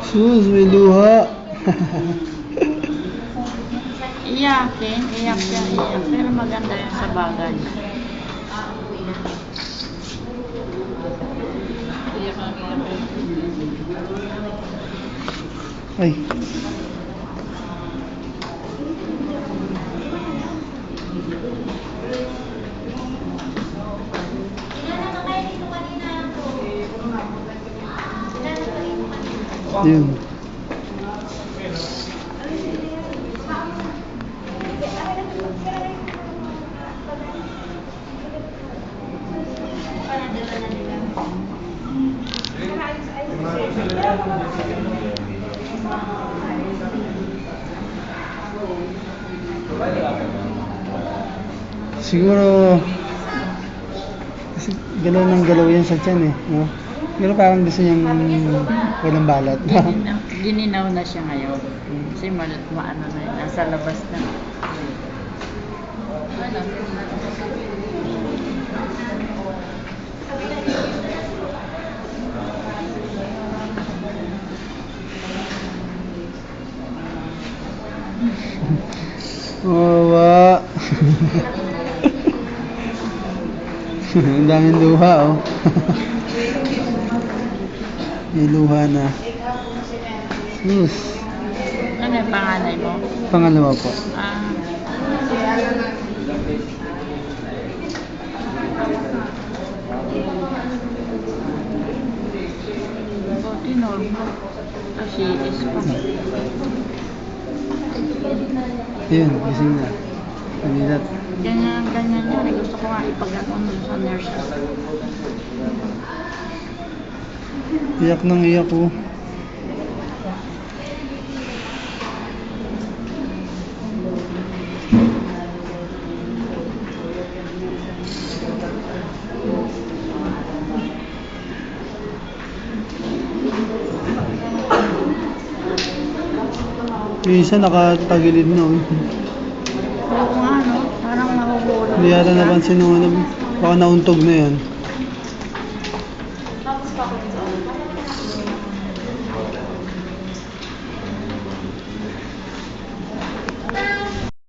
Sus, may luha. Iyakin, iyak siya, iyak. Pero maganda yan sa bagay. Ay. Yun. Siguro kasi galaw ng galaw yan sa tiyan eh, no? Pero parang gusto niyang walang balat. Gininaw na siya ngayon. Kasi maano na yun, nasa labas na. Wawa. Ang daming luha, oh. May luha na. Sus. Ano yung panganay mo? Pangalawa po. Ah. Buti normal. Kasi is pa. Ayun, gising na. Kanilat. Ganyan yun. Gusto ko nga ipag-ano sa nurses. Iyak nang iyak ko. Yung isa nakatagilid na. Oo nga, no? Parang nahuhulog. Hindi yata napansin nung ano. Baka nauntog na yan.